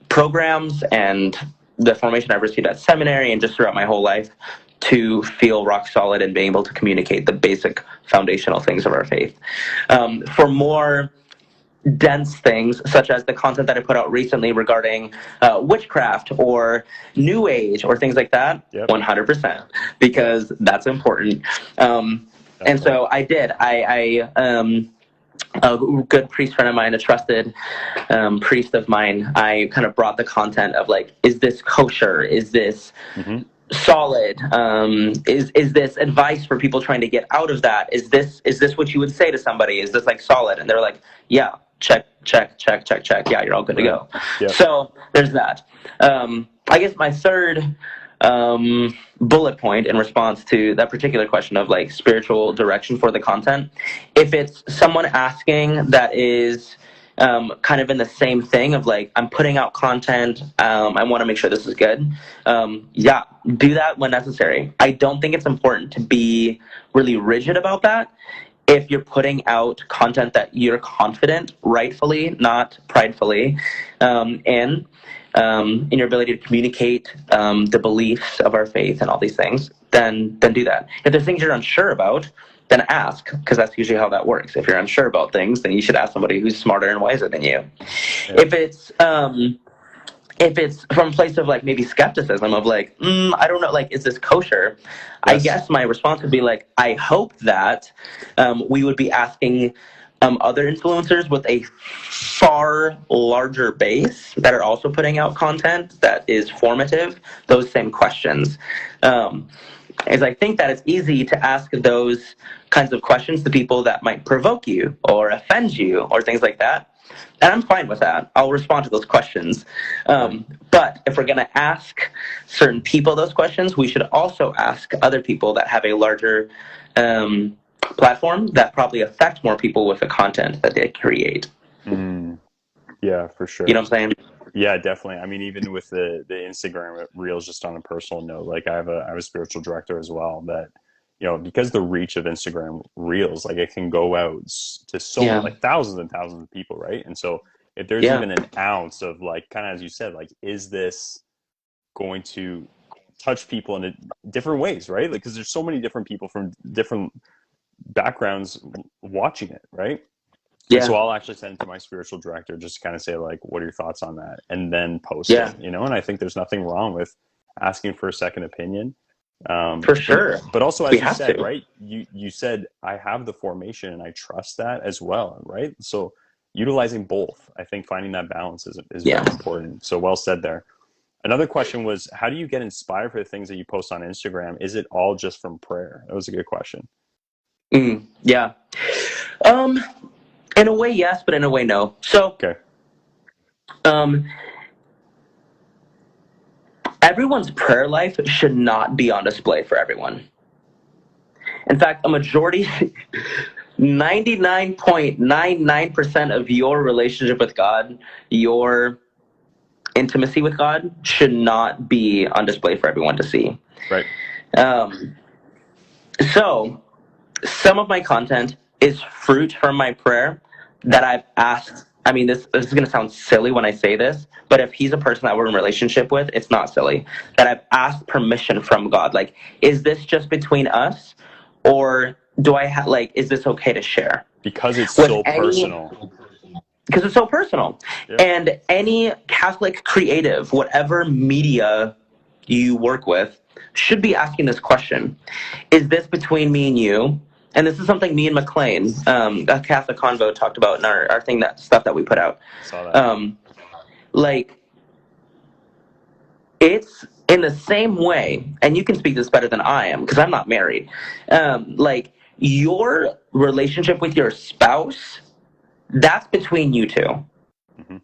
programs and the formation I've received at seminary and just throughout my whole life to feel rock solid and being able to communicate the basic foundational things of our faith. For more dense things, such as the content that I put out recently regarding witchcraft or New Age or things like that, 100%, because that's important. And so I did. A good priest friend of mine, a trusted priest of mine, I kind of brought the content of like, is this kosher? Is this solid? Is this advice for people trying to get out of that? Is this what you would say to somebody? Is this like solid? And they're like, yeah, check. Yeah, you're all good to go. Yep. So there's that. I guess my third bullet point in response to that particular question of like spiritual direction for the content, if it's someone asking that is kind of in the same thing of like, I'm putting out content, I want to make sure this is good, yeah, do that when necessary. I don't think it's important to be really rigid about that if you're putting out content that you're confident, rightfully, not pridefully, in your ability to communicate the beliefs of our faith and all these things, then do that. If there's things you're unsure about, then ask, because that's usually how that works. If you're unsure about things, then you should ask somebody who's smarter and wiser than you. Yeah. If it's from a place of like maybe skepticism of like, I don't know, like, is this kosher? Yes. I guess my response would be like, I hope that we would be asking other influencers with a far larger base that are also putting out content that is formative, those same questions. Is I think that it's easy to ask those kinds of questions to people that might provoke you or offend you or things like that. And I'm fine with that. I'll respond to those questions. But if we're going to ask certain people those questions, we should also ask other people that have a larger platform that probably affect more people with the content that they create. Yeah, for sure. You know what I'm saying? Yeah, definitely. I mean, even with the Instagram Reels, just on a personal note, like I have a spiritual director as well that, you know, because the reach of Instagram Reels, like it can go out to so like thousands and thousands of people, right? And so if there's even an ounce of like, kind of as you said, like, is this going to touch people in different ways, right? Like, because there's so many different people from different backgrounds watching it, right? Yeah. So I'll actually send it to my spiritual director just to kind of say like, what are your thoughts on that? And then post it, you know? And I think there's nothing wrong with asking for a second opinion. For sure. But also, as you said, right? You said, I have the formation and I trust that as well, right? So utilizing both, I think finding that balance is very important. So well said there. Another question was, how do you get inspired for the things that you post on Instagram? Is it all just from prayer? That was a good question. Yeah. In a way, yes, but in a way, no. So, everyone's prayer life should not be on display for everyone. In fact, a majority, 99.99% of your relationship with God, your intimacy with God, should not be on display for everyone to see. Right. So, some of my content is fruit from my prayer that I've asked. I mean, this is going to sound silly when I say this, but if he's a person that we're in a relationship with, it's not silly. That I've asked permission from God. Like, is this just between us, or do I have, like, is this okay to share? Because it's so personal. Because it's so personal. Yep. And any Catholic creative, whatever media you work with, should be asking this question. Is this between me and you? And this is something me and McLean, a Catholic Convo, talked about in our thing, that stuff that we put out. Saw that. Like, it's in the same way, and you can speak this better than I am, because I'm not married. Like, your relationship with your spouse, that's between you two. Mm-hmm.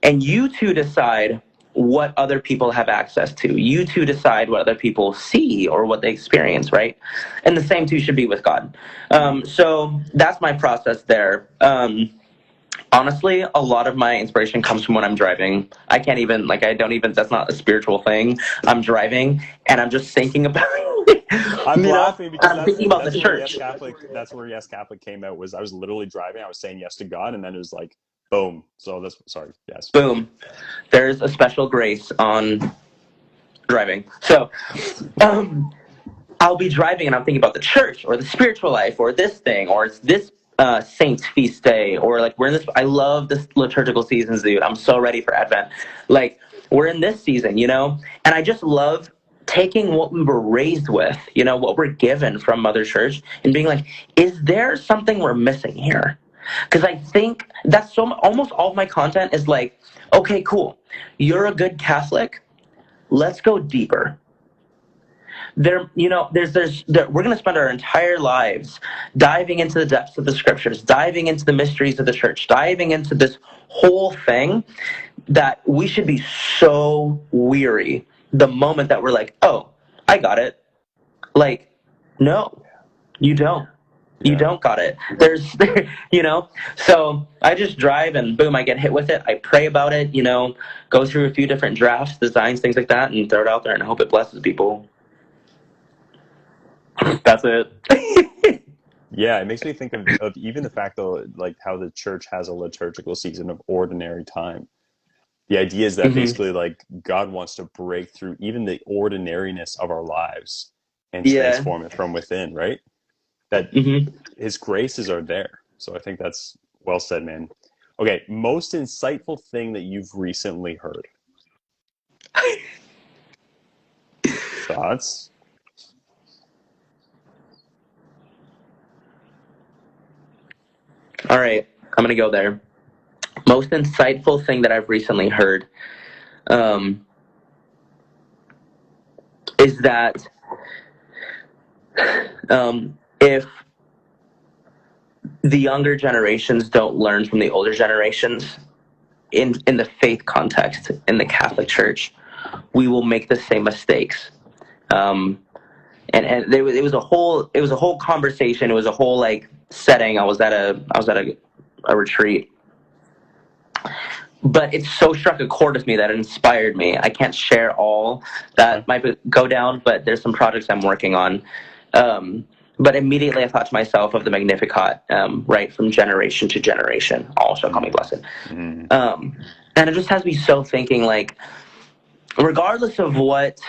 And you two decide what other people have access to. You two decide what other people see or what they experience, right? And the same too should be with God. So that's my process there. Honestly, a lot of my inspiration comes from when I'm driving. I can't even, like, that's not a spiritual thing. I'm driving and I'm just thinking about I'm laughing because I'm thinking about the church. That's where Yes Catholic came out. Was I was literally driving. I was saying yes to God, and then it was like Boom. So that's sorry. Yes. Boom. There's a special grace on driving. So, I'll be driving and I'm thinking about the church or the spiritual life or this thing or it's this saint's feast day or like we're in this. I love this liturgical seasons, dude. I'm so ready for Advent. Like we're in this season, you know, and I just love taking what we were raised with, you know, what we're given from Mother Church and being like, is there something we're missing here? Because I think that's almost all of my content is like, okay, cool. You're a good Catholic. Let's go deeper. We're going to spend our entire lives diving into the depths of the scriptures, diving into the mysteries of the church, diving into this whole thing that we should be so weary the moment that we're like, oh, I got it. Like, no, you don't. You don't got it. You know, so I just drive and boom, I get hit with it. I pray about it, you know, go through a few different drafts, designs, things like that, and throw it out there and hope it blesses people. That's it. Yeah, it makes me think of even the fact though, like how the church has a liturgical season of ordinary time. The idea is that basically like God wants to break through even the ordinariness of our lives and transform it from within, right? That his graces are there. So I think that's well said, man. Okay, most insightful thing that you've recently heard. Thoughts? All right, I'm going to go there. Most insightful thing that I've recently heard is that if the younger generations don't learn from the older generations in the faith context in the Catholic Church, we will make the same mistakes. And it was a whole conversation. It was a whole like setting. I was at a retreat. But it so struck a chord with me that it inspired me. I can't share all that might go down, but there's some projects I'm working on. But immediately I thought to myself of the Magnificat, right, from generation to generation, all shall call me blessed. And it just has me so thinking, like, regardless of what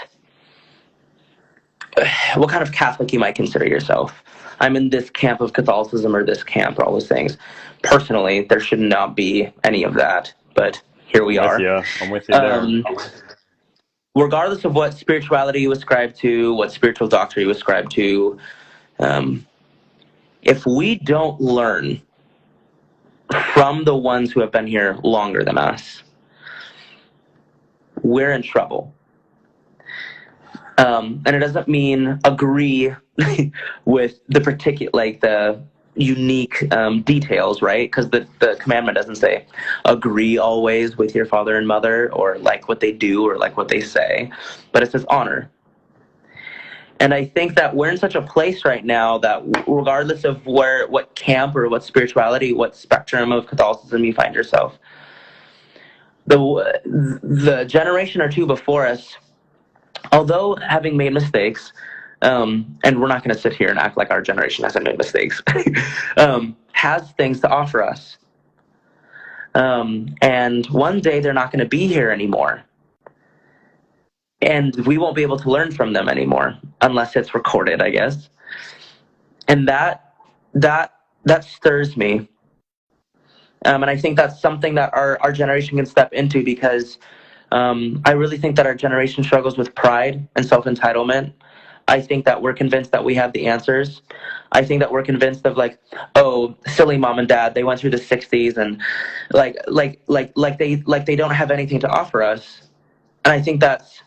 kind of Catholic you might consider yourself, I'm in this camp of Catholicism or this camp or all those things. Personally, there should not be any of that. But here we are. Yeah, I'm with you there. Regardless of what spirituality you ascribe to, what spiritual doctrine you ascribe to, if we don't learn from the ones who have been here longer than us, we're in trouble. And it doesn't mean agree with the particular, like the unique details, right? Because the commandment doesn't say agree always with your father and mother or like what they do or like what they say, but it says honor. And I think that we're in such a place right now that regardless of what camp or what spirituality, what spectrum of Catholicism you find yourself, the generation or two before us, although having made mistakes, and we're not going to sit here and act like our generation hasn't made mistakes, has things to offer us. And one day they're not going to be here anymore. And we won't be able to learn from them anymore unless it's recorded, I guess. And that stirs me. And I think that's something that our generation can step into because I really think that our generation struggles with pride and self-entitlement. I think that we're convinced that we have the answers. I think that we're convinced of like, oh, silly mom and dad, they went through the 60s and like they don't have anything to offer us. And I think that's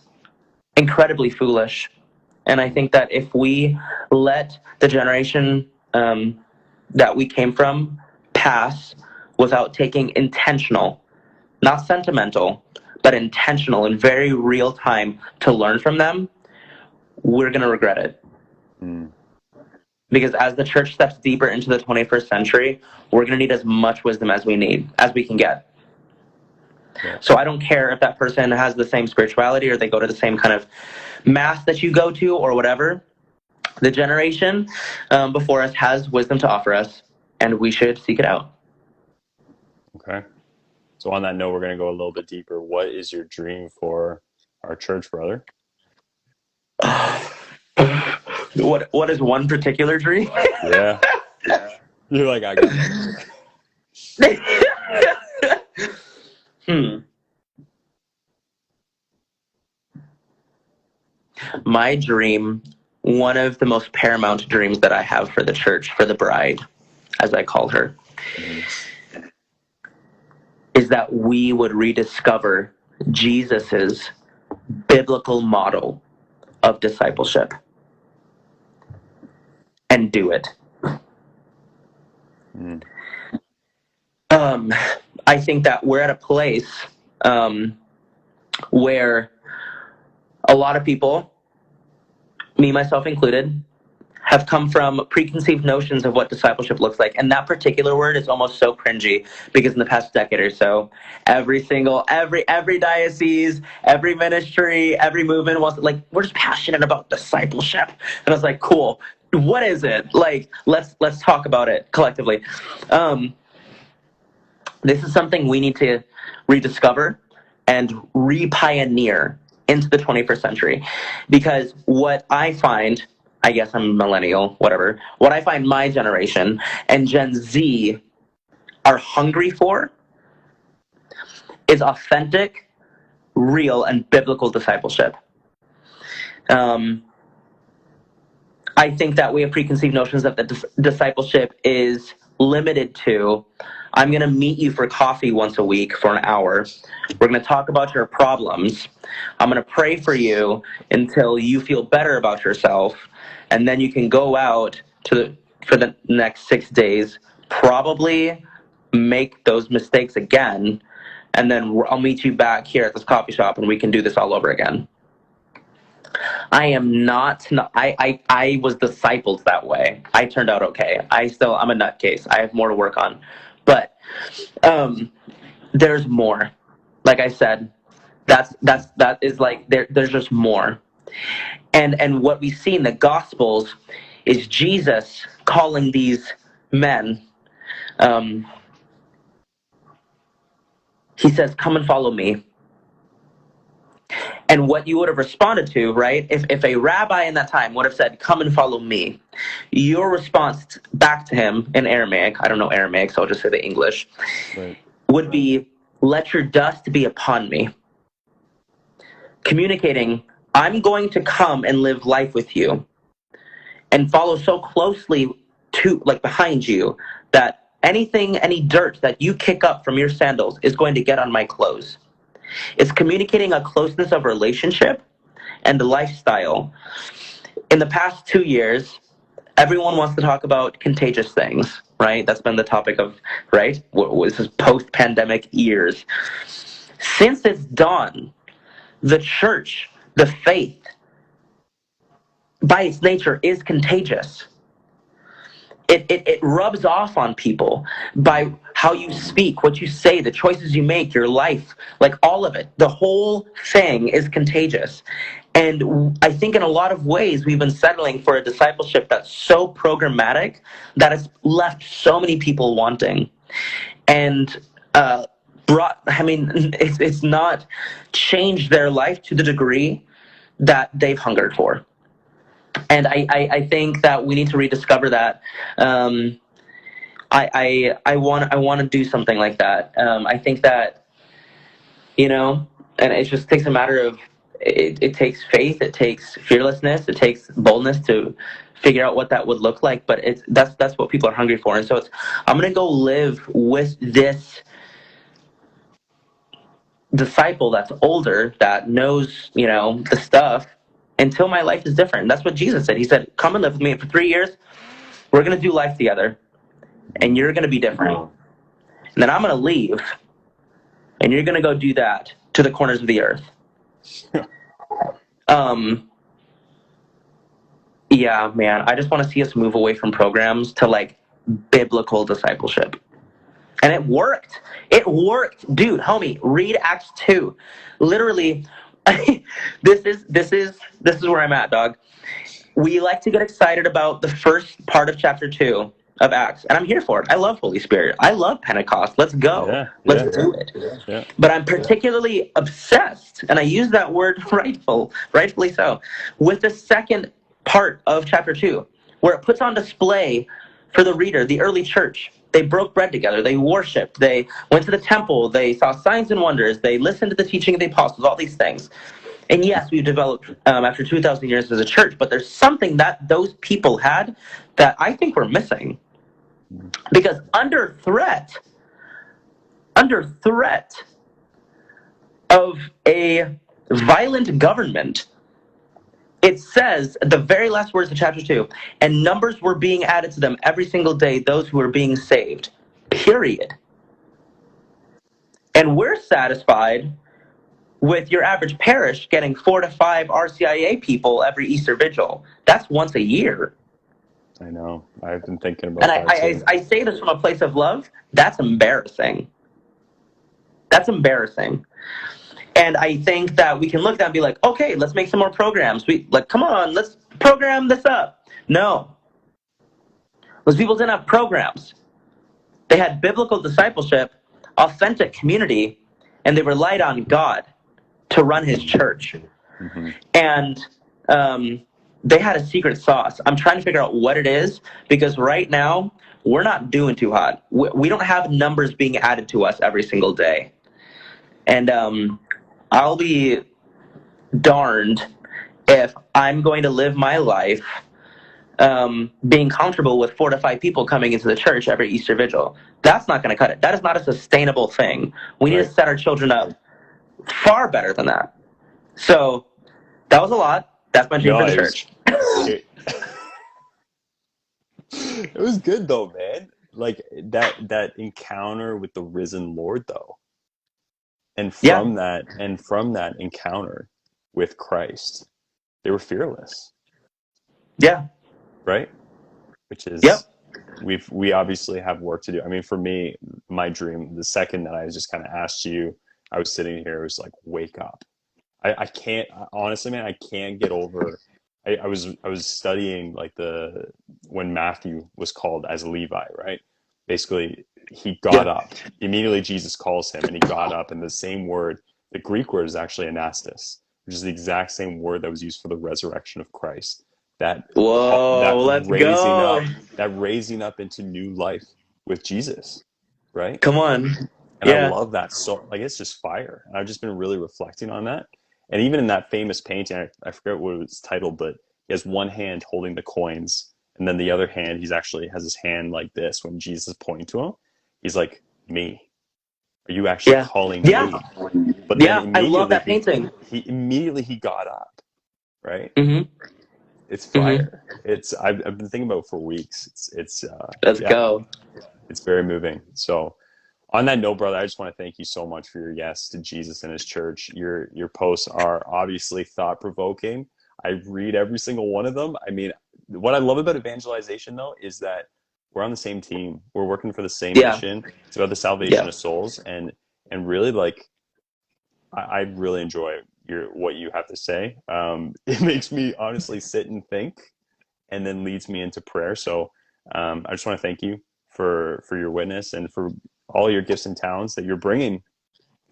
incredibly foolish. And I think that if we let the generation that we came from pass without taking intentional, not sentimental, but intentional and very real time to learn from them, we're going to regret it. Because as the church steps deeper into the 21st century, we're going to need as much wisdom as we can get. Yeah. So I don't care if that person has the same spirituality or they go to the same kind of mass that you go to or whatever. The generation before us has wisdom to offer us, and we should seek it out. Okay. So on that note, we're going to go a little bit deeper. What is your dream for our church, brother? What is one particular dream? Yeah. You're like, I got it. My dream, one of the most paramount dreams that I have for the church, for the bride, as I call her, is that we would rediscover Jesus's biblical model of discipleship and do it. I think that we're at a place where a lot of people, me, myself included, have come from preconceived notions of what discipleship looks like. And that particular word is almost so cringy because in the past decade or so, every diocese, every ministry, every movement was like, we're just passionate about discipleship. And I was like, cool. What is it? Like, let's talk about it collectively. This is something we need to rediscover and re-pioneer into the 21st century. Because what I find, I guess I'm a millennial, whatever, what I find my generation and Gen Z are hungry for is authentic, real, and biblical discipleship. I think that we have preconceived notions that the discipleship is limited to, I'm going to meet you for coffee once a week for an hour. We're going to talk about your problems. I'm going to pray for you until you feel better about yourself. And then you can go out for the next 6 days, probably make those mistakes again. And then I'll meet you back here at this coffee shop and we can do this all over again. I am not, I was discipled that way. I turned out okay. I'm a nutcase. I have more to work on. But there's more. Like I said, that is like, there's just more. And what we see in the Gospels is Jesus calling these men. He says, come and follow me. And what you would have responded to, right, if a rabbi in that time would have said, come and follow me, your response back to him in Aramaic, I don't know Aramaic, so I'll just say the English, right, would be, let your dust be upon me. Communicating, I'm going to come and live life with you and follow so closely behind you that any dirt that you kick up from your sandals is going to get on my clothes. It's communicating a closeness of relationship and lifestyle. In the past 2 years, everyone wants to talk about contagious things, right? That's been the topic of, right? This is post-pandemic years. Since its dawn, the church, the faith, by its nature, is contagious. It rubs off on people by how you speak, what you say, the choices you make, your life, like all of it. The whole thing is contagious. And I think in a lot of ways, we've been settling for a discipleship that's so programmatic that it's left so many people wanting. And it's not changed their life to the degree that they've hungered for. And I think that we need to rediscover that. I want to do something like that. I think that, and it just takes a matter of, it takes faith, it takes fearlessness, it takes boldness to figure out what that would look like. But that's what people are hungry for. And so I'm going to go live with this disciple that's older, that knows, the stuff, until my life is different. That's what Jesus said. He said, come and live with me for 3 years. We're going to do life together. And you're going to be different. And then I'm going to leave. And you're going to go do that to the corners of the earth. Yeah, man. I just want to see us move away from programs to biblical discipleship. And it worked. It worked. Dude, homie, read Acts 2. Literally, this is where I'm at, dog. We like to get excited about the first part of chapter 2, of Acts, and I'm here for it. I love Holy Spirit. I love Pentecost. Let's go. Yeah, Let's do it. Yeah. But I'm particularly obsessed, and I use that word rightfully so, with the second part of chapter 2, where it puts on display for the reader, the early church. They broke bread together. They worshiped. They went to the temple. They saw signs and wonders. They listened to the teaching of the apostles, all these things. And yes, we've developed after 2,000 years as a church, but there's something that those people had that I think we're missing. Because under threat of a violent government, it says, the very last words of chapter 2, and numbers were being added to them every single day, those who were being saved. Period. And we're satisfied with your average parish getting 4 to 5 RCIA people every Easter Vigil. That's once a year. I know. I've been thinking about that And I say this from a place of love. That's embarrassing. That's embarrassing. And I think that we can look at that and be like, okay, let's make some more programs. Come on, let's program this up. No. Those people didn't have programs. They had biblical discipleship, authentic community, and they relied on God to run his church. Mm-hmm. And they had a secret sauce. I'm trying to figure out what it is, because right now, we're not doing too hot. We don't have numbers being added to us every single day. And I'll be darned if I'm going to live my life being comfortable with 4 to 5 people coming into the church every Easter Vigil. That's not going to cut it. That is not a sustainable thing. We need to set our children up far better than that. So that was a lot. That's my dream for the church. It was good though, man. Like that encounter with the risen Lord though. And from that encounter with Christ, they were fearless. Yeah. Right? Which is we obviously have work to do. I mean, for me, my dream, the second that I just kind of asked you, I was sitting here, it was like, wake up. I can't, honestly, man, I can't get over. I was studying like when Matthew was called as Levi, right? Basically, he got up. Immediately, Jesus calls him, and he got up. And the same word, the Greek word is actually anastas, which is the exact same word that was used for the resurrection of Christ. That raising up into new life with Jesus, right? Come on. And I love that. So like, it's just fire. And I've just been really reflecting on that. And even in that famous painting, I forget what it was titled, but he has one hand holding the coins, and then the other hand, he actually has his hand like this when Jesus is pointing to him. He's like, me. Are you actually calling me? But then I love that painting. He got up, right? Mm-hmm. It's fire. Mm-hmm. I've been thinking about it for weeks. Let's go. It's very moving. So on that note, brother, I just want to thank you so much for your yes to Jesus and his church. Your posts are obviously thought-provoking. I read every single one of them. I mean, what I love about evangelization, though, is that we're on the same team. We're working for the same mission. It's about the salvation of souls. And really, like, I really enjoy what you have to say. It makes me honestly sit and think, and then leads me into prayer. So I just want to thank you for your witness and for all your gifts and talents that you're bringing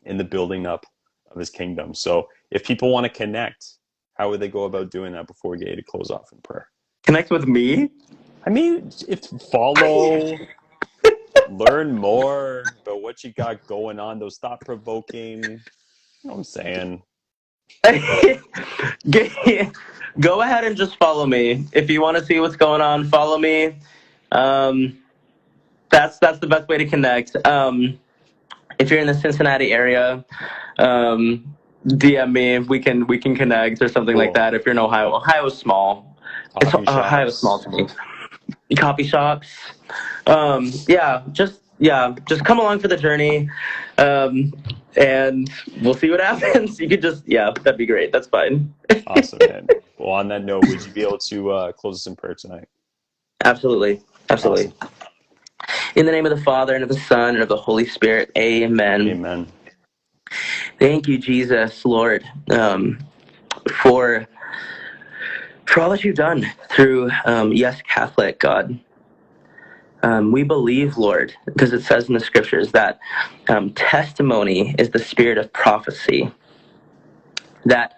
in the building up of his kingdom. So if people want to connect, how would they go about doing that before we get you to close off in prayer? Connect with me? I mean, follow, learn more about what you got going on, those thought-provoking, you know what I'm saying? Go ahead and just follow me. If you want to see what's going on, follow me. That's the best way to connect. If you're in the Cincinnati area, DM me. We can connect or something like that. If you're in Ohio, Ohio's small. Ohio's small to me. Coffee shops. Just come along for the journey, and we'll see what happens. You could just that'd be great. That's fine. Awesome, man. Well, on that note, would you be able to close us in prayer tonight? Absolutely. Awesome. In the name of the Father, and of the Son, and of the Holy Spirit. Amen. Amen. Thank you, Jesus, Lord, for all that you've done through Yes Catholic, God. We believe, Lord, because it says in the scriptures that testimony is the spirit of prophecy. That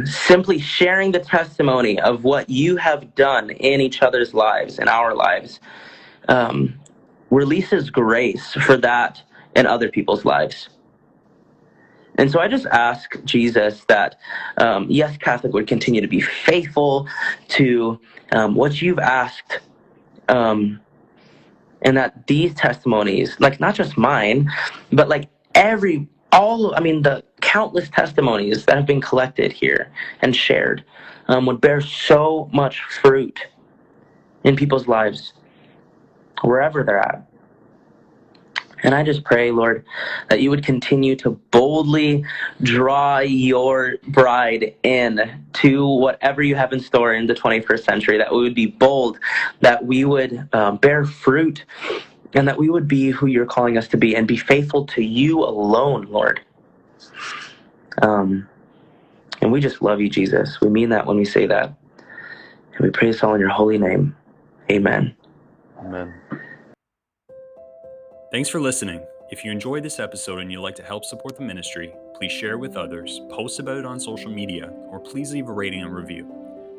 simply sharing the testimony of what you have done in each other's lives, in our lives, releases grace for that in other people's lives. And so I just ask Jesus that, yes, Catholic would continue to be faithful to what you've asked, and that these testimonies, like not just mine, but like the countless testimonies that have been collected here and shared, would bear so much fruit in people's lives, wherever they're at. And I just pray, Lord, that you would continue to boldly draw your bride in to whatever you have in store in the 21st century, that we would be bold, that we would bear fruit, and that we would be who you're calling us to be and be faithful to you alone, Lord. And we just love you, Jesus. We mean that when we say that. And we pray this all in your holy name. Amen. Amen. Thanks for listening. If you enjoyed this episode and you'd like to help support the ministry, please share it with others, post about it on social media, or please leave a rating and review.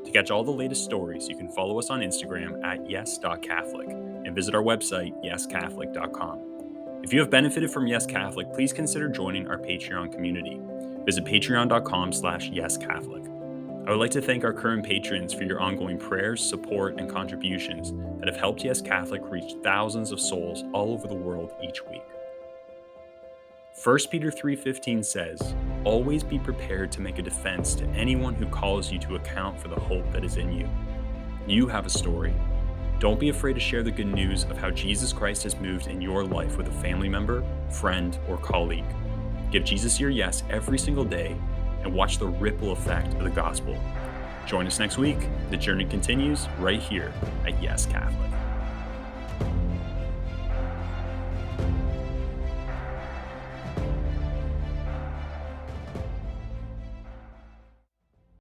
To catch all the latest stories, you can follow us on Instagram at yes.catholic and visit our website, yescatholic.com. If you have benefited from Yes Catholic, please consider joining our Patreon community. Visit patreon.com/yescatholic. I would like to thank our current patrons for your ongoing prayers, support, and contributions that have helped Yes Catholic reach thousands of souls all over the world each week. 1 Peter 3:15 says, "Always be prepared to make a defense to anyone who calls you to account for the hope that is in you." You have a story. Don't be afraid to share the good news of how Jesus Christ has moved in your life with a family member, friend, or colleague. Give Jesus your yes every single day and watch the ripple effect of the gospel. Join us next week. The journey continues right here at Yes Catholic.